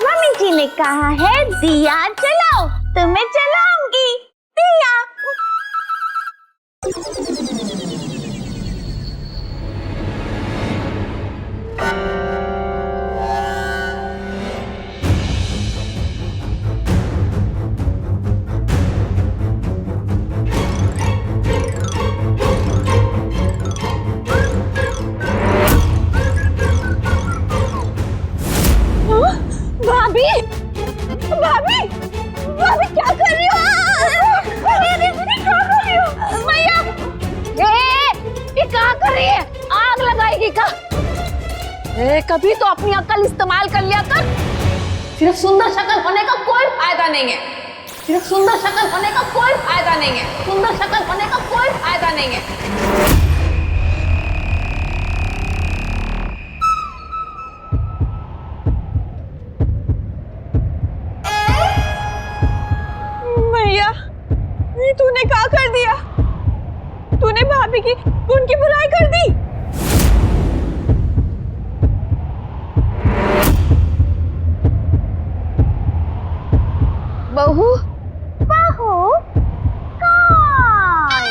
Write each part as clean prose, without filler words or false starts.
Mummy जी ने कहा है दिया जलाओ, तो मैं जलाऊंगी दिया। भाभी, भाभी, भाभी क्या कर रही हो? अरे क्या कर रही हो? भैया, ये क्या कर रही है? आग लगाएगी क्या? कभी तो अपनी अक्ल इस्तेमाल कर लिया कर। सिर्फ सुंदर शक्ल होने का कोई फायदा नहीं है। सिर्फ सुंदर शक्ल होने का कोई फायदा नहीं है। सुंदर शक्ल होने का कोई फायदा नहीं है। भैया, तूने क्या कर दिया? तूने भाभी की उनकी बुराई कर दी। बहू, बहू कौन?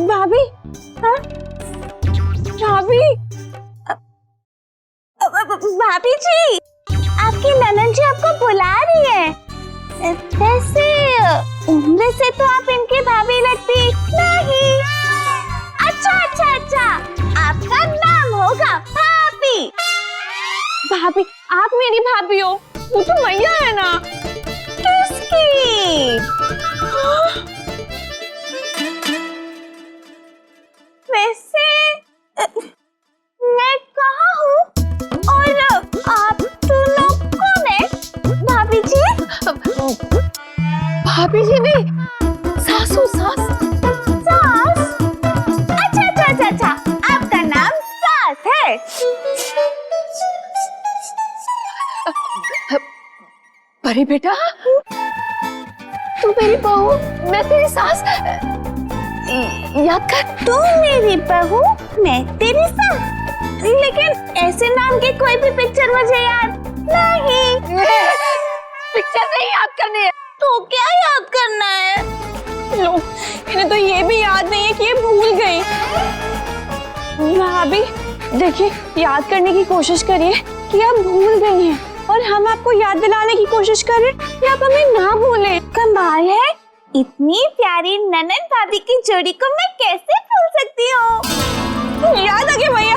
भाभी, हाँ? भाभी, भाभी जी, आपकी ननद जी आपको बुला रही है। वैसे उम्र से तो आप इनकी भाभी लगती नहीं। अच्छा अच्छा अच्छा, आपका नाम होगा भाभी। भाभी, आप मेरी भाभी हो? वो तो मैया है ना। किसकी? वैसे मैं कहाँ हूँ और आप लोग कौन है? भाभी जी? भाभी जी नहीं, सासू, सास। सास? अच्छा अच्छा अच्छा अच्छा, आपका नाम सास है। परी बेटा, तू मेरी बहू, मैं तेरी सास। याद कर, तू मेरी बहू, मैं तेरी सास। लेकिन ऐसे नाम की कोई भी पिक्चर मुझे याद नहीं। पिक्चर नहीं याद करनी है तो क्या याद करना है? लो, इन्हें तो ये भी याद नहीं है कि ये भूल गई। भाभी देखिए, याद करने की कोशिश करिए कि आप भूल गई हैं, और हम आपको याद दिलाने की कोशिश करें कि आप हमें ना भूलें। कमाल है, इतनी प्यारी ननद भाभी की जोड़ी को मैं कैसे भूल सकती हूँ? याद आ गया भैया।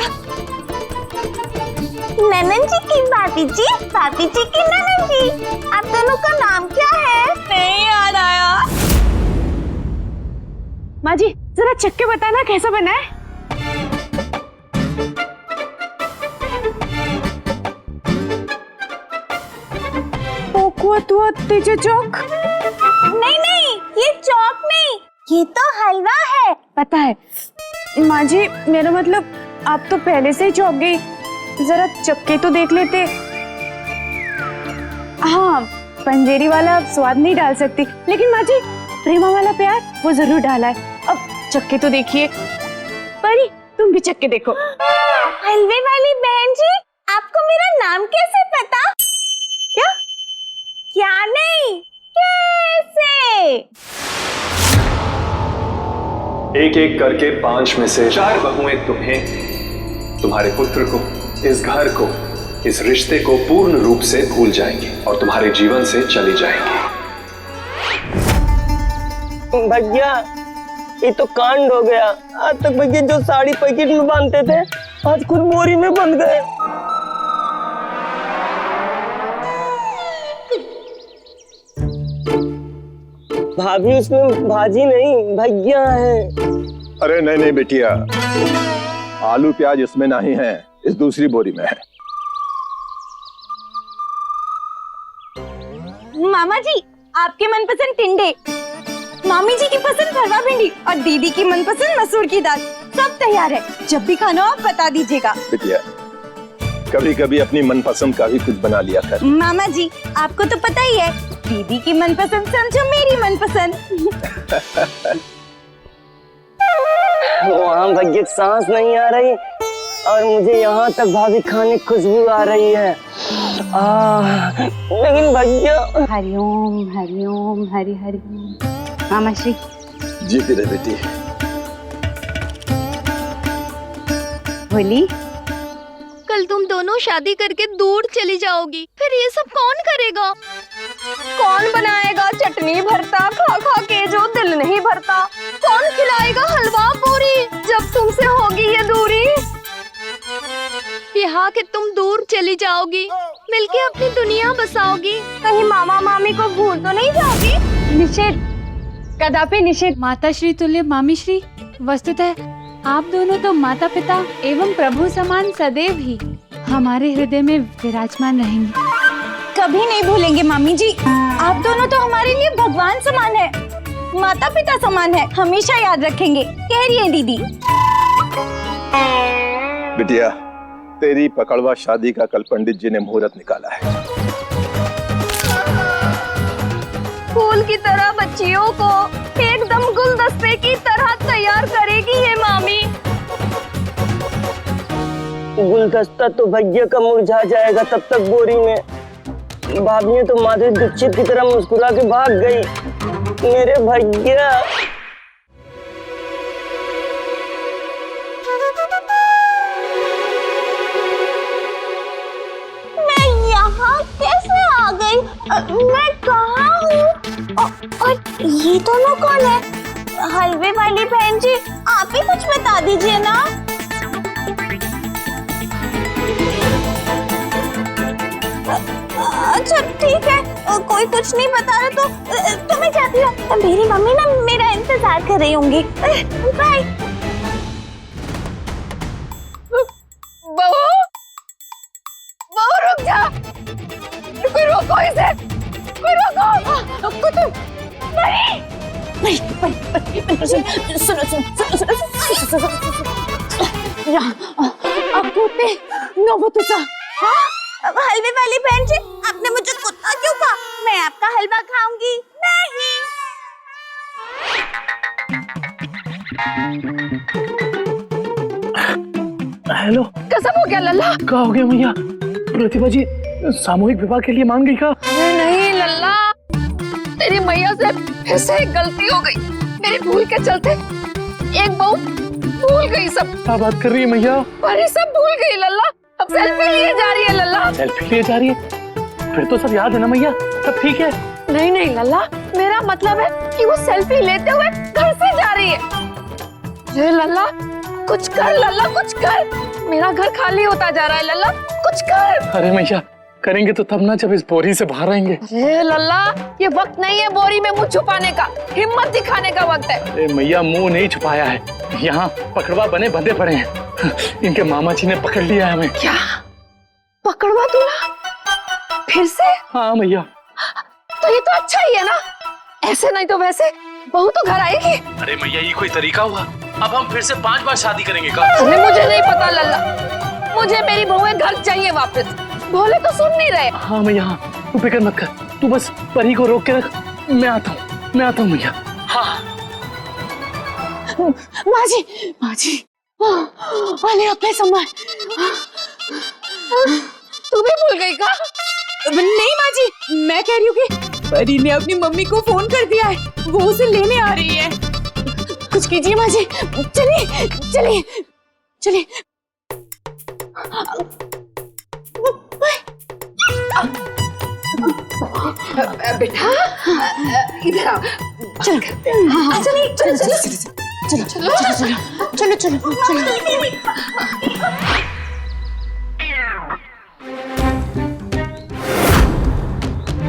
ननद जी की भाभी जी, भाभी जी की ननद जी, आप दोनों का नाम क्या है? नहीं याद आया। माँ जी, जरा चख के बताना कैसा बना है? चौक? नहीं नहीं, ये चौक नहीं, ये तो हलवा है। पता है माँ जी, मेरा मतलब आप तो पहले से ही चौंक गई। जरा चक्के तो देख लेते। हाँ, पंजेरी वाला स्वाद नहीं डाल सकती, लेकिन माँ जी प्रेमा वाला प्यार वो जरूर डाला है। अब चक्के तो देखिए। परी, तुम भी चक्के देखो। हलवे वाली बहन जी, आपको मेरा नाम कैसे पता? क्या क्या नहीं, कैसे? एक एक करके 5 में से 4 बहुएं तुम्हें, तुम्हारे पुत्र को, इस घर को, इस रिश्ते को पूर्ण रूप से भूल जाएंगी और तुम्हारे जीवन से चली जाएंगी। भैया, ये तो कांड हो गया। आज तक भैया जो साड़ी पैकेट में बांधते थे, आज खुद बोरी में बंध गए। भाभी उसमें भाजी नहीं, भैया है। अरे नहीं नहीं बेटिया, आलू प्याज इसमें नहीं है, इस दूसरी बोरी में है। मामा जी, आपके मनपसंद टिंडे, मामी जी की पसंद भरवा भिंडी और दीदी की मनपसंद मसूर की दाल, सब तैयार है। जब भी खाना हो आप बता दीजिएगा। बेटिया, कभी कभी अपनी मनपसंद का भी कुछ बना लिया कर। मामा जी, आपको तो पता ही है दीदी की मनपसंद समझो मेरी मनपसंद। वहाँ भैया सांस नहीं आ रही और मुझे यहाँ तक भाभी खाने की खुशबू आ रही है। लेकिन भैया। हरिओम हरि हरि। मामा श्री जीती रहे बेटी। बोली कल तुम दोनों शादी करके दूर चली जाओगी, फिर ये सब कौन करेगा? कौन बनाएगा चटनी भरता खा खा के जो दिल नहीं भरता? कौन खिलाएगा हलवा पूरी जब तुमसे होगी ये दूरी? यहाँ के तुम दूर चली जाओगी, मिलके अपनी दुनिया बसाओगी। कहीं मामा मामी को भूल तो नहीं जाओगी? निषेध, कदापि निषेध। माता श्री तुल्य मामी श्री, वस्तुतः आप दोनों तो माता पिता एवं प्रभु समान सदैव ही हमारे हृदय में विराजमान रहेंगे। कभी नहीं भूलेंगे मामी जी। आप दोनों तो हमारे लिए भगवान समान है, माता पिता समान है, हमेशा याद रखेंगे। कह रही है दीदी। बिटिया, तेरी पकड़वा शादी का कल पंडित जी ने मुहूर्त निकाला है। फूल की तरह बच्चियों को एकदम गुलदस्ते की तरह तैयार करेगी ये मामी। गुलदस्ता तो भैया का मुरझा जाएगा तब तक बोरी में। भाभी ने तो माधुरी दीक्षित की तरह मुस्कुरा के भाग गई। मेरे भैया। मैं यहाँ कैसे आ गई? मैं कहाँ हूँ? और ये दोनों कौन है? हलवे वाली बहन जी, आप ही कुछ बता दीजिए ना। अच्छा ठीक है, कोई कुछ नहीं बता रहा तो मैं जाती हूँ। मेरी मम्मी ना मेरा इंतजार कर रही होंगी। बाय। बहू रुक जा, कोई रोको इसे, कोई रोको। रुको तुम। सुनो। हलवे वाली बहन जी, आपने मुझे कुत्ता क्यों कहा? मैं आपका हलवा खाऊंगी नहीं। हेलो, कसम हो गया लल्ला। क्या हो गया मैया? प्रतिभा जी सामूहिक विवाह के लिए मान गई का? नहीं लल्ला, तेरी मैया से फिर से एक गलती हो गई। मेरी भूल के चलते एक बहू भूल गई सब। क्या बात कर रही है मैया? पर ये सब भूल गई लल्ला। अब सेल्फी लिए जा रही है लल्ला। सेल्फी लिए जा रही है? फिर तो सब याद है ना मैया, सब ठीक है? नहीं नहीं लल्ला, मेरा मतलब है कि वो सेल्फी लेते हुए घर से जा रही है। ये लल्ला कुछ कर, लल्ला कुछ कर। मेरा घर खाली होता जा रहा है लल्ला, कुछ कर। अरे मैया, करेंगे तो तब ना जब इस बोरी से बाहर आएंगे। अरे लल्ला, ये वक्त नहीं है बोरी में मुंह छुपाने का, हिम्मत दिखाने का वक्त है। अरे मैया, मुंह नहीं छुपाया है, यहाँ पकड़वा बने बंधे पड़े हैं। इनके मामा जी ने पकड़ लिया है हमें। क्या पकड़वा दूल्हा? फिर से? हाँ मैया। तो ये तो अच्छा ही है ना, ऐसे नहीं तो वैसे बहू तो घर आएगी। अरे मैया, ये कोई तरीका हुआ? अब हम फिर से 5 बार शादी करेंगे का? अरे मुझे नहीं पता लल्ला, मुझे मेरी बहू घर चाहिए वापस। बोले तो सुन नहीं रहे। हाँ मैया, हाँ, तू फिक्र मत कर, तू बस परी को रोक के रख। मैं आता हूँ मैया। हाँ माँ जी, अरे अपने सम्मान। तू भी भूल गई का? नहीं माँ जी, मैं कह रही हूँ कि परी ने अपनी मम्मी को फोन कर दिया है, वो उसे लेने आ रही है। कुछ कीजिए माँ जी, चलिए। बेटा इधर आओ, चल करते हैं। चलो।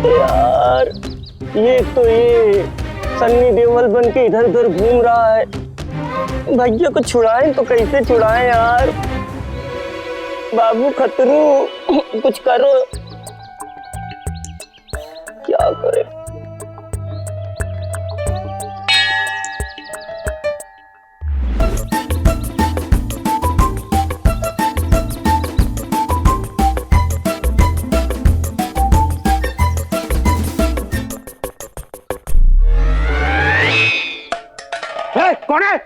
यार, ये सन्नी देओल बन के इधर उधर घूम रहा है। भैया को छुड़ाएं तो कैसे छुड़ाएं यार? बाबू खतरू, कुछ करो। क्या करे? कौन है?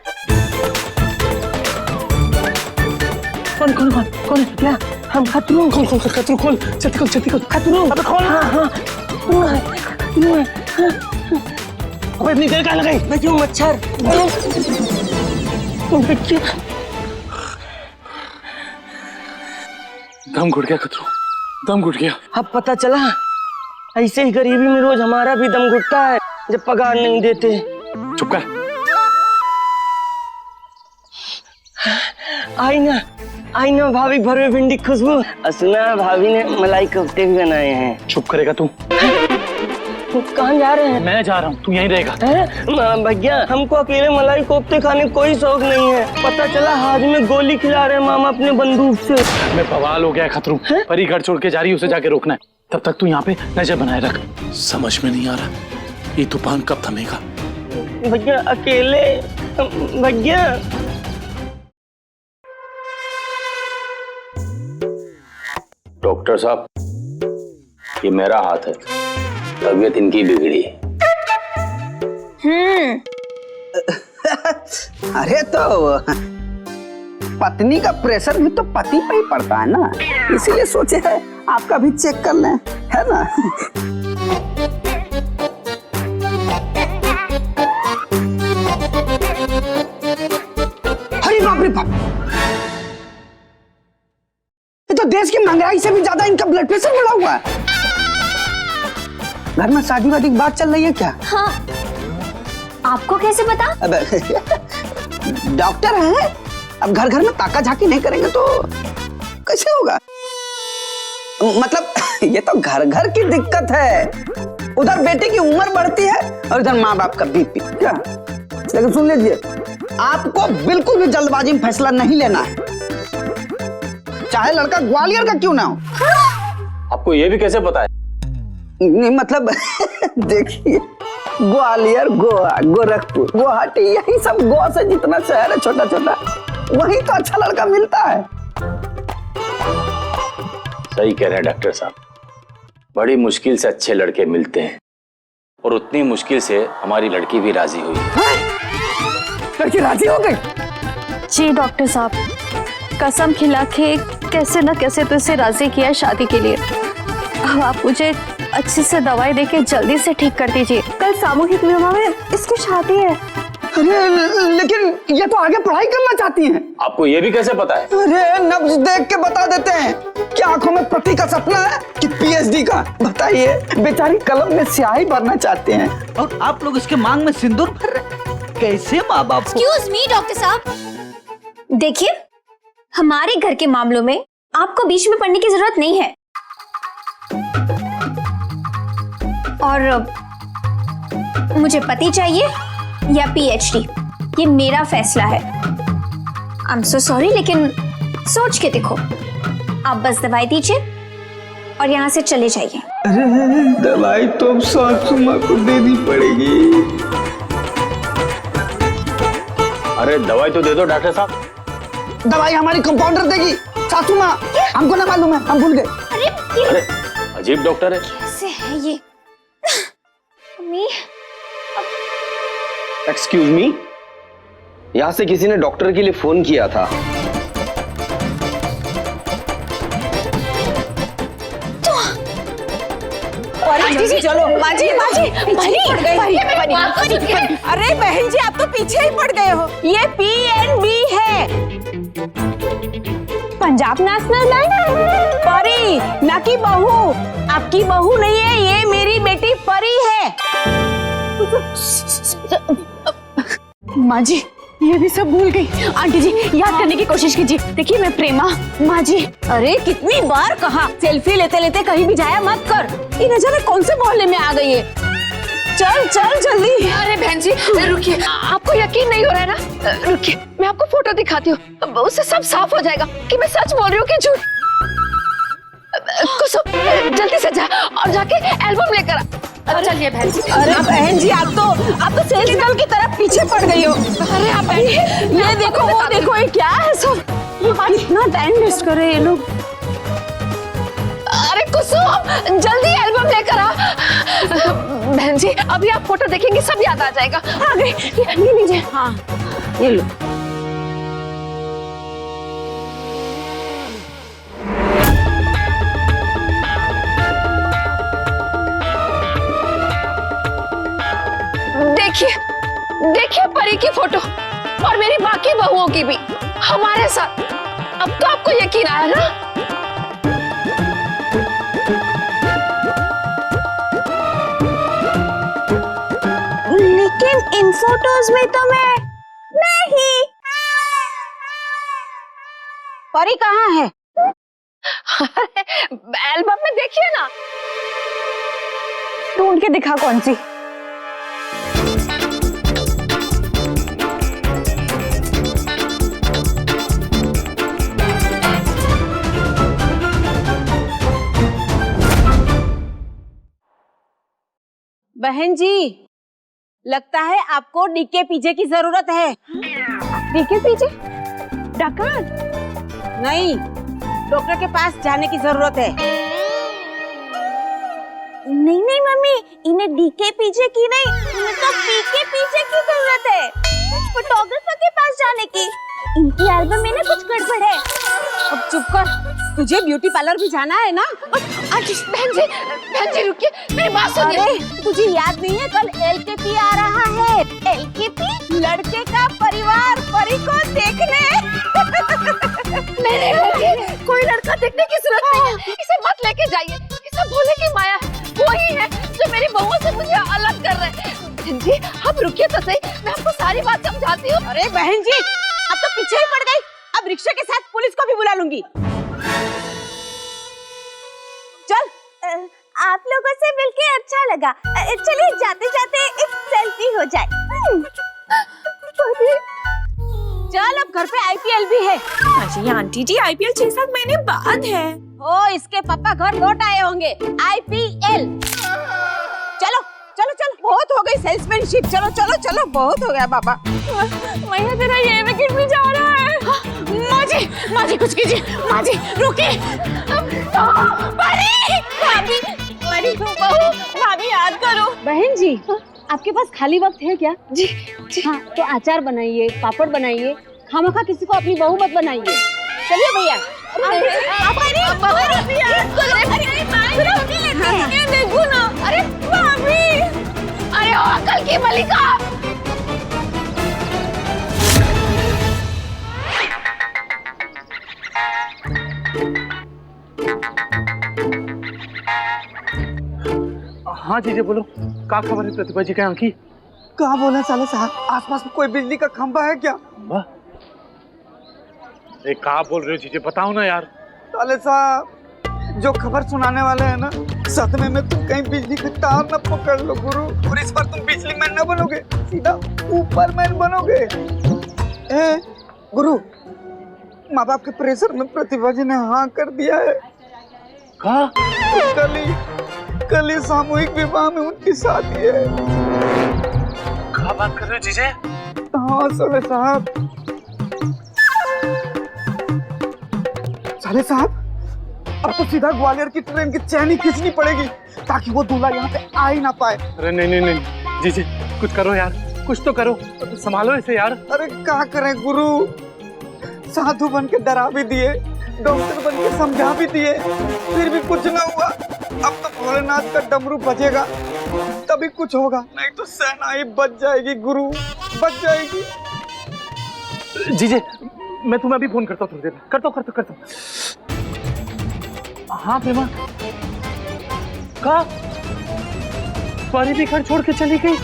कौन है? क्या? हम खतरू। खोल खतरू खोल, जल्दी खोल। खतरू। अबे खोल। हाँ। खतरू है। अबे इतनी देर कहाँ लगाई? मैं क्यों मच्छर? दम घुट गया खतरू, दम घुट गया। अब पता चला, ऐसे ही गरीबी में रोज हमारा भी दम घुटता है जब पगार नहीं देते। चुप कर। आई ना भाभी, भर में भिंडी की खुशबू। सुना भाभी ने मलाई कोफ्ते भी बनाए हैं। चुप करेगा तू? कहाँ जा रहे हैं? मैं जा रहा हूँ, तू यहीं रहेगा। भैया हमको अकेले मलाई कोफ्ते खाने कोई शौक नहीं है। पता चला हाथ में गोली खिला रहे हैं मामा अपने बंदूक से। मैं बवाल हो गया खतरू। परी घर छोड़ के जा रही है, उसे जाके रोकना है। तब तक तू यहाँ पे नजर बनाए रख। समझ में नहीं आ रहा ये तूफान कब थमेगा। भैया अकेले, भैया। डॉक्टर साहब, ये मेरा हाथ है, तबीयत इनकी बिगड़ी। अरे तो पत्नी का प्रेशर भी तो पति पे ही पड़ता है ना, इसीलिए सोचे है आपका भी चेक कर लें, है ना। अरे बाप रे बाप, ये तो देश की महंगाई से भी ज्यादा इनका ब्लड प्रेशर बढ़ा हुआ है। घर में शादी वादी की बात चल रही है क्या? हाँ, आपको कैसे पता? अब डॉक्टर हैं, अब घर घर में ताका झाकी नहीं करेंगे तो कैसे होगा? मतलब ये तो घर घर की दिक्कत है। उधर बेटे की उम्र बढ़ती है और इधर माँ बाप का बीपी। क्या? लेकिन सुन लीजिए, आपको बिल्कुल भी जल्दबाजी में फैसला नहीं लेना है, चाहे लड़का ग्वालियर का क्यों ना हो। आपको ये भी कैसे पता है? नहीं मतलब देखिए, ग्वालियर, गोवा, गोरखपुर, गुवाहाटी, यही सब गोवा से जितना शहर है छोटा छोटा, वहीं तो अच्छा लड़का मिलता है। सही कह रहे हैं डॉक्टर साहब, बड़ी मुश्किल से अच्छे लड़के मिलते हैं और उतनी मुश्किल से हमारी लड़की भी राजी हुई। लड़की राजी हो गई? जी डॉक्टर साहब, कसम खिला के कैसे न कैसे तो इसे राजी किया शादी के लिए। अब आप मुझे अच्छी से दवाई देके जल्दी से ठीक कर दीजिए। कल सामूहिक विवाह में इसकी शादी है। अरे लेकिन ये तो आगे पढ़ाई करना चाहती हैं। आपको ये भी कैसे पता है? अरे नब्ज देख के बता देते हैं। क्या आंखों में पति का सपना है कि पीएचडी का? बताइए, बेचारी कलम में स्याही भरना चाहते हैं और आप लोग इसके मांग में सिंदूर भर रहे। कैसे माँ बाप? एक्सक्यूज मी डॉक्टर साहब, देखिए हमारे घर के मामलों में आपको बीच में पड़ने की जरूरत नहीं है। और मुझे पति चाहिए या पीएचडी, ये मेरा फैसला है। आई एम सो सॉरी, लेकिन सोच के देखो। आप बस दवाई दीजिए और यहाँ से चले जाइए। अरे दवाई तो अब सासू माँ को देनी पड़ेगी। अरे दवाई तो दे दो डॉक्टर साहब। दवाई हमारी कंपाउंडर देगी, सासू माँ। हमको ना मालूम है, हम भूल गए। अरे अजीब डॉक्टर है। कैसे है ये? मम्मी, एक्सक्यूज मी, यहाँ से किसी ने डॉक्टर के लिए फोन किया था। चलो माजी अरे बहन जी, आप तो पीछे ही पड़ गए हो। ये PNB है, पंजाब नेशनल बैंक। परी ना की बहू, आपकी बहू नहीं है, ये मेरी बेटी परी है। माँ जी, ये भी सब भूल गई। आंटी जी याद करने की कोशिश कीजिए। देखिए मैं प्रेमा। माँ जी, अरे कितनी बार कहा, सेल्फी लेते लेते कहीं भी जाया मत कर। ये न जाने कौन से मोहल्ले में आ गई है। चल चल जल्दी। अरे बहन जी रुकिए, आपको यकीन नहीं हो रहा है ना? रुकिए, मैं आपको फोटो दिखाती हूँ, उससे सब साफ हो जाएगा कि मैं सच बोल रही हूँ कि झूठ। कुसुम जल्दी से जा और जाके एल्बम लेकर आ। चलिए बहन जी। अरे बहन जी, आप तो सेल्स गर्ल की तरफ पीछे पड़ गई हो। अरे आप ये देखो, वो देखो, ये क्या है सब? इतना टाइम वेस्ट कर रहे हैं ये लोग। अरे कुसुम जल्दी एल्बम लेकर आ। बहन जी अभी आप फोटो देखेंगे सब याद आ जाएगा। आ गई, ये लीजिए। हाँ ये लो। देखिए देखिए परी की फोटो और मेरी बाकी बहुओं की भी हमारे साथ। अब तो आपको यकीन आया ना? लेकिन इन फोटोज में तो मैं नहीं। परी कहाँ है? एल्बम में देखिए ना। ढूंढ के दिखा कौन सी। बहन जी, लगता है आपको डीके पीजे की जरूरत है। डीके पीजे? डकैत? नहीं, डॉक्टर के पास जाने की जरूरत है। नहीं नहीं मम्मी, इन्हें डीके पीजे की नहीं, इन्हें तो पीके पीजे की जरूरत है। फोटोग्राफर के पास जाने की। इनकी एल्बम में ना कुछ गड़बड़ है। अब चुप कर, तुझे ब्यूटी पार्लर भी जाना है ना? बहन जी रुकिए, मेरी बात सुनिए। अरे तुझे याद नहीं है, कल एलकेपी आ रहा है। एलकेपी लड़के का परिवार परी को देखने। नहीं नहीं, कोई लड़का देखने की जरूरत नहीं है। इसे मत लेके जाइए, इसे भोले की माया है। वो ही है जो मेरी बहुओं से मुझे अलग कर रहे हैं। बहन जी आप रुकिए तो सही, मैं आपको सारी बात समझाती हूँ। अरे बहन जी, अब तो पीछे ही पड़ गई। अब रिक्शा के साथ पुलिस को भी बुला लूंगी। चल। आप लोगों से मिलके अच्छा लगा। चलिए जाते जाते एक सेल्फी हो जाए। चल, अब घर पे आईपीएल भी है। अजी आंटी जी, आईपीएल 6-7 महीने बाद है। ओ, इसके पापा घर लौट आए होंगे। आईपीएल। चलो चलो चलो, बहुत हो गई सेल्समैनशिप। चलो चलो चलो, बहुत हो गया बाबा। मैं तेरा ये विकेट भी जा रहा है। माँ जी कुछ कीजिए। माँ जी रुकिए। भाभी याद करो। बहन जी, आपके पास खाली वक्त है क्या? जी जी। हाँ, तो अचार बनाइए, पापड़ बनाइए। खामखा किसी को अपनी बहू मत बनाइए। चलिए भैया। देखो ना, अरे भाभी, अरे ओ अकल की मलिका। हाँ जीजे बोलो, क्या खबर है प्रतिभा जी के यहाँ की? कहाँ बोला साले साहब, आसपास में कोई बिजली का खंभा है क्या? क्या बोल रहे हो जीजे, बताओ ना यार। साले साहब, जो खबर सुनाने वाले हैं ना, सदमे में तुम कहीं बिजली का तार न पकड़ लो गुरु, और इस बार तुम बिजली मैन न बनोगे, सीधा ऊपर मैन बनोगे। ए गुरु, माँ बाप के प्रेशर में प्रतिभा जी ने हाँ कर दिया है। कहा? कल ही सामूहिक विवाह में उनकी शादी है। क्या बात कर रहे हो जीजे? हाँ साले साहब। साले साहब, अब तो सीधा ग्वालियर की ट्रेन की चैन ही खींचनी पड़ेगी ताकि वो दूल्हा यहाँ पे आ ही ना पाए। अरे नहीं नहीं नहीं जीजे, कुछ करो यार, कुछ तो करो, संभालो इसे यार। अरे क्या करें गुरु, साधु बन के डरा भी दिए, डॉक्टर बन के समझा भी दिए, फिर भी कुछ ना हुआ। अब तो भोलेनाथ का डमरू बजेगा तभी कुछ होगा, नहीं तो सेना ही बच जाएगी गुरु, बच जाएगी। जीजे मैं तुम्हें अभी फोन करता हूँ, थोड़ी देर में करता हूँ। हाँ प्रेमा, कहा? परी भी घर छोड़ के चली गई?